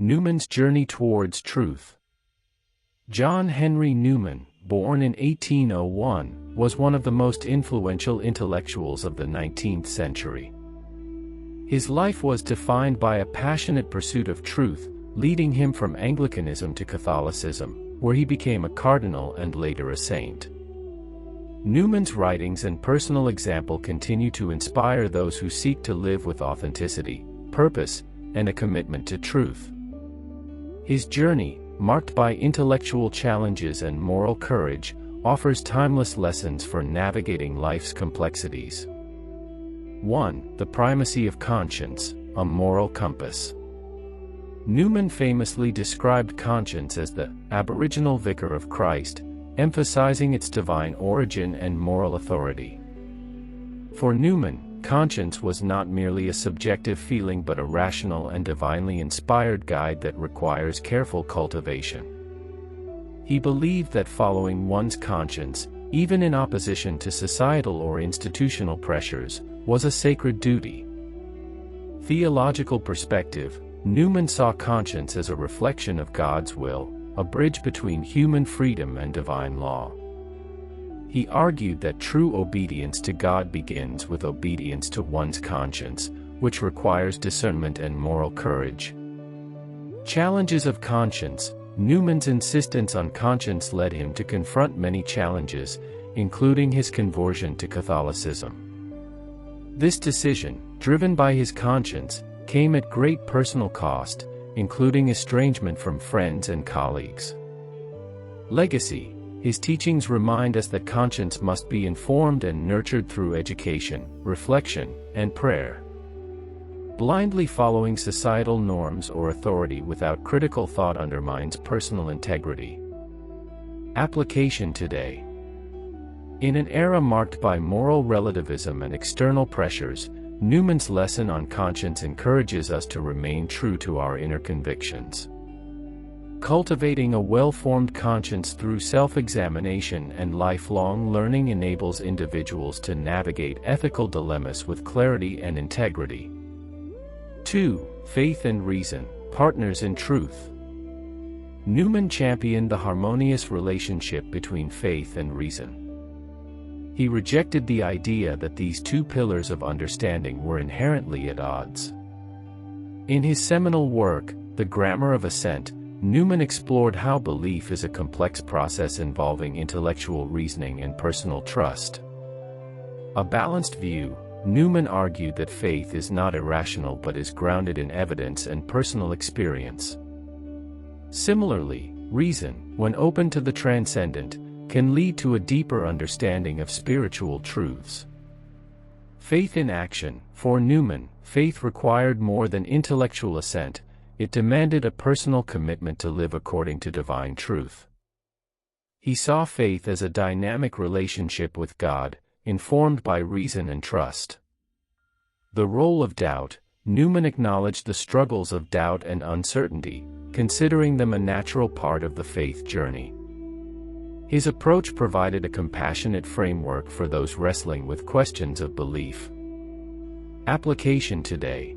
Newman's Journey Towards Truth. John Henry Newman, born in 1801, was one of the most influential intellectuals of the 19th century. His life was defined by a passionate pursuit of truth, leading him from Anglicanism to Catholicism, where he became a cardinal and later a saint. Newman's writings and personal example continue to inspire those who seek to live with authenticity, purpose, and a commitment to truth. His journey, marked by intellectual challenges and moral courage, offers timeless lessons for navigating life's complexities. 1. The primacy of conscience, a moral compass. Newman famously described conscience as the aboriginal vicar of Christ, emphasizing its divine origin and moral authority. For Newman, conscience was not merely a subjective feeling but a rational and divinely inspired guide that requires careful cultivation. He believed that following one's conscience, even in opposition to societal or institutional pressures, was a sacred duty. Theological perspective, Newman saw conscience as a reflection of God's will, a bridge between human freedom and divine law. He argued that true obedience to God begins with obedience to one's conscience, which requires discernment and moral courage. Challenges of conscience. Newman's insistence on conscience led him to confront many challenges, including his conversion to Catholicism. This decision, driven by his conscience, came at great personal cost, including estrangement from friends and colleagues. Legacy. His teachings remind us that conscience must be informed and nurtured through education, reflection, and prayer. Blindly following societal norms or authority without critical thought undermines personal integrity. Application today. In an era marked by moral relativism and external pressures, Newman's lesson on conscience encourages us to remain true to our inner convictions. Cultivating a well-formed conscience through self-examination and lifelong learning enables individuals to navigate ethical dilemmas with clarity and integrity. 2. Faith and reason, partners in truth. Newman championed the harmonious relationship between faith and reason. He rejected the idea that these two pillars of understanding were inherently at odds. In his seminal work, The Grammar of Assent, Newman explored how belief is a complex process involving intellectual reasoning and personal trust. A balanced view, Newman argued that faith is not irrational but is grounded in evidence and personal experience. Similarly, reason, when open to the transcendent, can lead to a deeper understanding of spiritual truths. Faith in action. For Newman, faith required more than intellectual assent. It demanded a personal commitment to live according to divine truth. He saw faith as a dynamic relationship with God, informed by reason and trust. The role of doubt. Newman acknowledged the struggles of doubt and uncertainty, considering them a natural part of the faith journey. His approach provided a compassionate framework for those wrestling with questions of belief. Application today.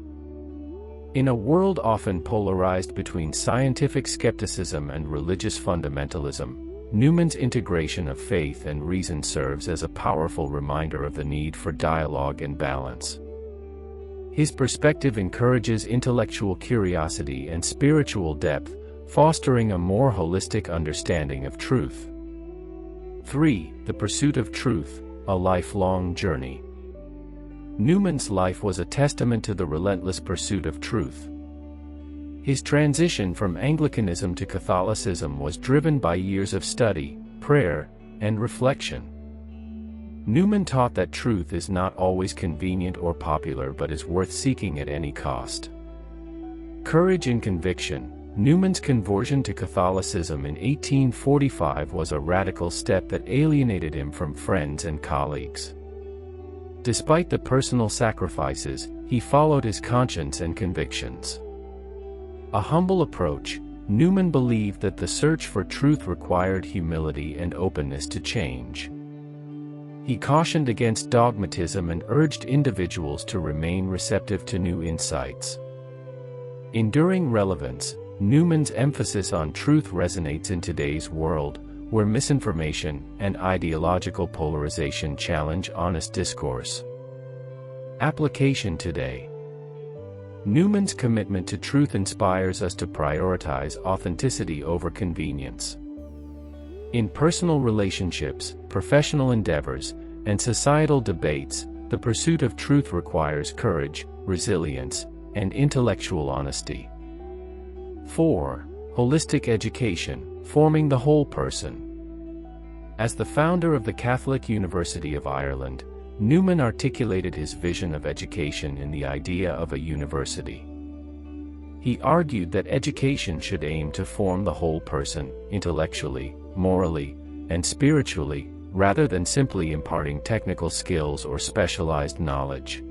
In a world often polarized between scientific skepticism and religious fundamentalism, Newman's integration of faith and reason serves as a powerful reminder of the need for dialogue and balance. His perspective encourages intellectual curiosity and spiritual depth, fostering a more holistic understanding of truth. 3. The pursuit of truth, a lifelong journey. Newman's life was a testament to the relentless pursuit of truth. His transition from Anglicanism to Catholicism was driven by years of study, prayer, and reflection. Newman taught that truth is not always convenient or popular but is worth seeking at any cost. Courage and conviction. Newman's conversion to Catholicism in 1845 was a radical step that alienated him from friends and colleagues. Despite the personal sacrifices, he followed his conscience and convictions. A humble approach. Newman believed that the search for truth required humility and openness to change. He cautioned against dogmatism and urged individuals to remain receptive to new insights. Enduring relevance. Newman's emphasis on truth resonates in today's world, where misinformation and ideological polarization challenge honest discourse. Application today. Newman's commitment to truth inspires us to prioritize authenticity over convenience. In personal relationships, professional endeavors, and societal debates, the pursuit of truth requires courage, resilience, and intellectual honesty. 4. Holistic education, forming the whole person. As the founder of the Catholic University of Ireland, Newman articulated his vision of education in the idea of a university. He argued that education should aim to form the whole person, intellectually, morally, and spiritually, rather than simply imparting technical skills or specialized knowledge.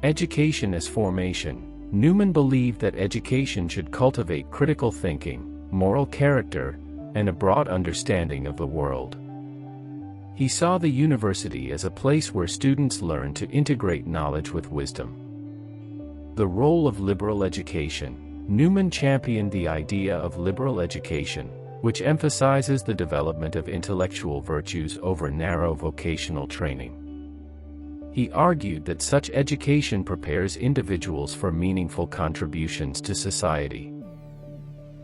Education as formation. Newman believed that education should cultivate critical thinking, moral character, and a broad understanding of the world. He saw the university as a place where students learn to integrate knowledge with wisdom. The role of liberal education. Newman championed the idea of liberal education, which emphasizes the development of intellectual virtues over narrow vocational training. He argued that such education prepares individuals for meaningful contributions to society.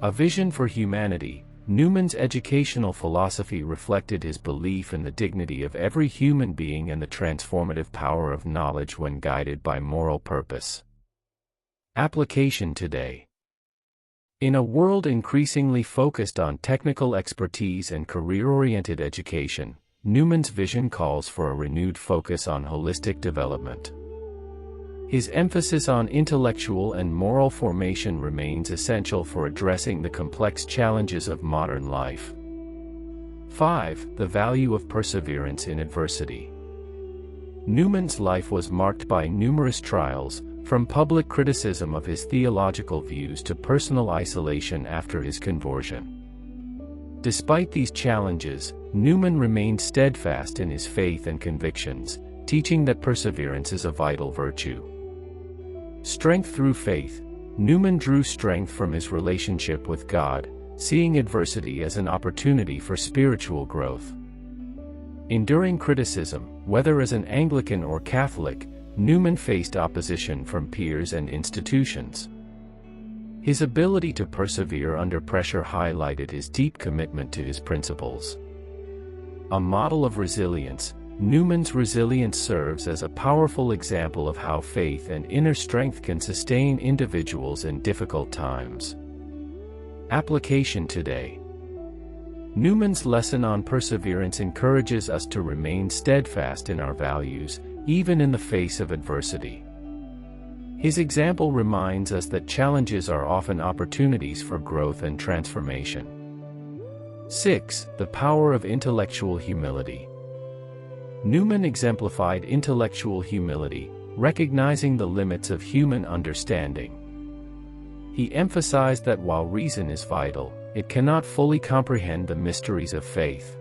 A vision for humanity. Newman's educational philosophy reflected his belief in the dignity of every human being and the transformative power of knowledge when guided by moral purpose. Application today. In a world increasingly focused on technical expertise and career-oriented education, Newman's vision calls for a renewed focus on holistic development. His emphasis on intellectual and moral formation remains essential for addressing the complex challenges of modern life. 5. The value of perseverance in adversity. Newman's life was marked by numerous trials, from public criticism of his theological views to personal isolation after his conversion. Despite these challenges, Newman remained steadfast in his faith and convictions, teaching that perseverance is a vital virtue. Strength through faith. Newman drew strength from his relationship with God, seeing adversity as an opportunity for spiritual growth. Enduring criticism, whether as an Anglican or Catholic, Newman faced opposition from peers and institutions. His ability to persevere under pressure highlighted his deep commitment to his principles. A model of resilience, Newman's resilience serves as a powerful example of how faith and inner strength can sustain individuals in difficult times. Application today. Newman's lesson on perseverance encourages us to remain steadfast in our values, even in the face of adversity. His example reminds us that challenges are often opportunities for growth and transformation. 6. The power of intellectual humility. Newman exemplified intellectual humility, recognizing the limits of human understanding. He emphasized that while reason is vital, it cannot fully comprehend the mysteries of faith.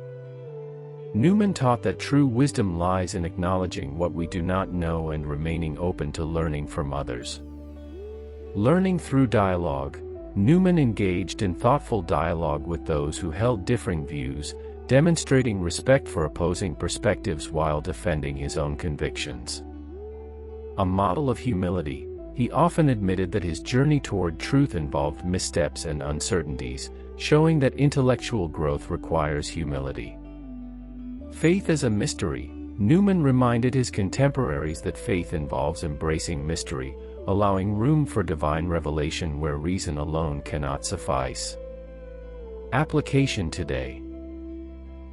Newman taught that true wisdom lies in acknowledging what we do not know and remaining open to learning from others. Learning through dialogue. Newman engaged in thoughtful dialogue with those who held differing views, demonstrating respect for opposing perspectives while defending his own convictions. A model of humility, he often admitted that his journey toward truth involved missteps and uncertainties, showing that intellectual growth requires humility. Faith as a mystery. Newman reminded his contemporaries that faith involves embracing mystery, allowing room for divine revelation where reason alone cannot suffice. Application today.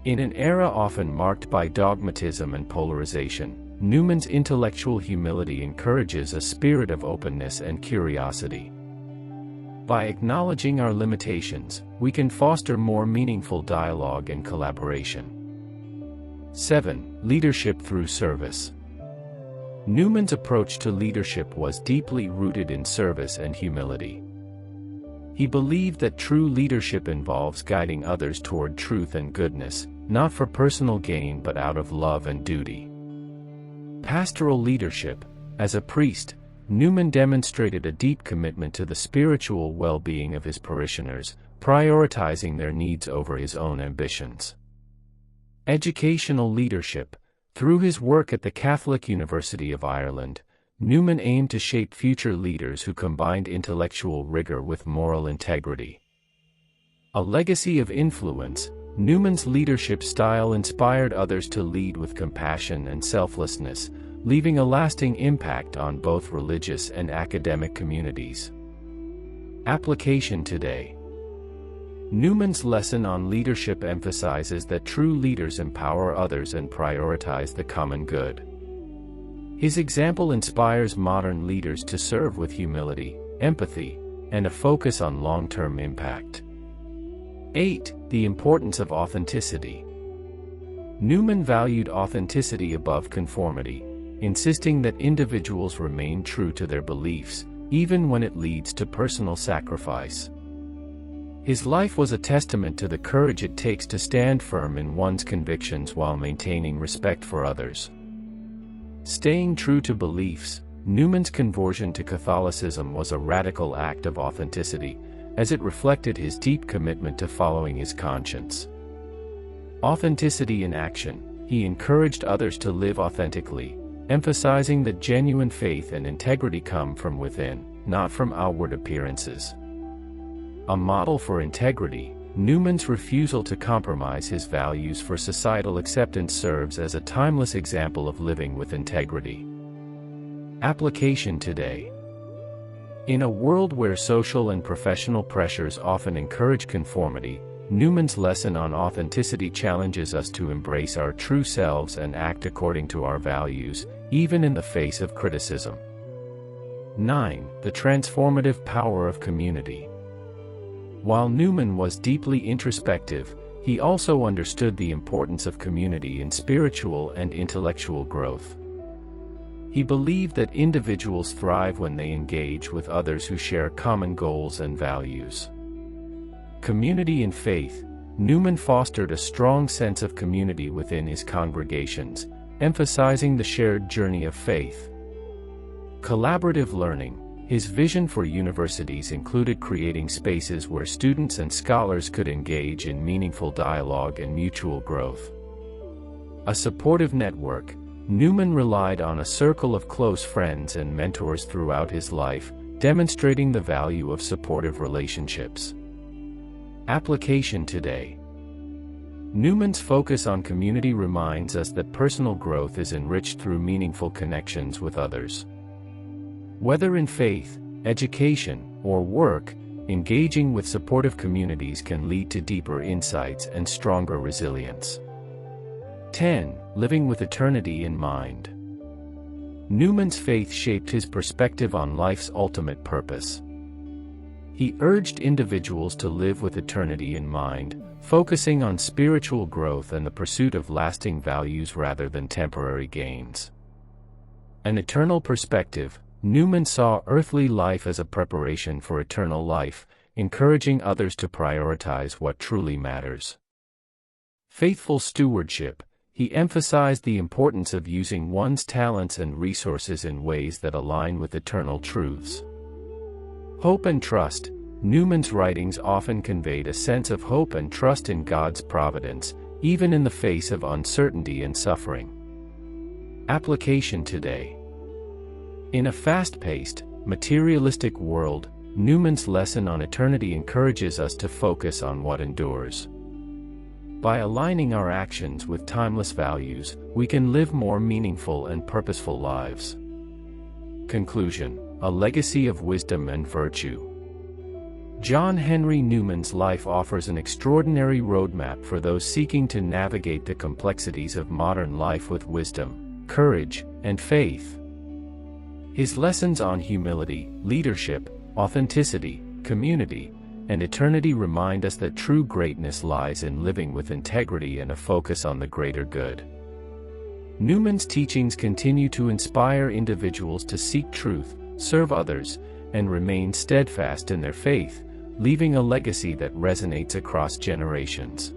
In an era often marked by dogmatism and polarization, Newman's intellectual humility encourages a spirit of openness and curiosity. By acknowledging our limitations, we can foster more meaningful dialogue and collaboration. 7. Leadership through service. Newman's approach to leadership was deeply rooted in service and humility. He believed that true leadership involves guiding others toward truth and goodness, not for personal gain but out of love and duty. Pastoral leadership. As a priest, Newman demonstrated a deep commitment to the spiritual well-being of his parishioners, prioritizing their needs over his own ambitions. Educational leadership. Through his work at the Catholic University of Ireland, Newman aimed to shape future leaders who combined intellectual rigor with moral integrity. A legacy of influence. Newman's leadership style inspired others to lead with compassion and selflessness, leaving a lasting impact on both religious and academic communities. Application today. Newman's lesson on leadership emphasizes that true leaders empower others and prioritize the common good. His example inspires modern leaders to serve with humility, empathy, and a focus on long-term impact. 8. The importance of authenticity. Newman valued authenticity above conformity, insisting that individuals remain true to their beliefs, even when it leads to personal sacrifice. His life was a testament to the courage it takes to stand firm in one's convictions while maintaining respect for others. Staying true to beliefs. Newman's conversion to Catholicism was a radical act of authenticity, as it reflected his deep commitment to following his conscience. Authenticity in action. He encouraged others to live authentically, emphasizing that genuine faith and integrity come from within, not from outward appearances. A model for integrity. Newman's refusal to compromise his values for societal acceptance serves as a timeless example of living with integrity. Application today. In a world where social and professional pressures often encourage conformity, Newman's lesson on authenticity challenges us to embrace our true selves and act according to our values, even in the face of criticism. 9. The transformative power of community. While Newman was deeply introspective, he also understood the importance of community in spiritual and intellectual growth. He believed that individuals thrive when they engage with others who share common goals and values. Community in faith. Newman fostered a strong sense of community within his congregations, emphasizing the shared journey of faith. Collaborative learning. His vision for universities included creating spaces where students and scholars could engage in meaningful dialogue and mutual growth. A supportive network. Newman relied on a circle of close friends and mentors throughout his life, demonstrating the value of supportive relationships. Application today. Newman's focus on community reminds us that personal growth is enriched through meaningful connections with others. Whether in faith, education, or work, engaging with supportive communities can lead to deeper insights and stronger resilience. 10. Living with eternity in mind. Newman's faith shaped his perspective on life's ultimate purpose. He urged individuals to live with eternity in mind, focusing on spiritual growth and the pursuit of lasting values rather than temporary gains. An eternal perspective. Newman saw earthly life as a preparation for eternal life, encouraging others to prioritize what truly matters. Faithful stewardship. He emphasized the importance of using one's talents and resources in ways that align with eternal truths. Hope and trust. Newman's writings often conveyed a sense of hope and trust in God's providence, even in the face of uncertainty and suffering. Application today. In a fast-paced, materialistic world, Newman's lesson on eternity encourages us to focus on what endures. By aligning our actions with timeless values, we can live more meaningful and purposeful lives. Conclusion: a legacy of wisdom and virtue. John Henry Newman's life offers an extraordinary roadmap for those seeking to navigate the complexities of modern life with wisdom, courage, and faith. His lessons on humility, leadership, authenticity, community, and eternity remind us that true greatness lies in living with integrity and a focus on the greater good. Newman's teachings continue to inspire individuals to seek truth, serve others, and remain steadfast in their faith, leaving a legacy that resonates across generations.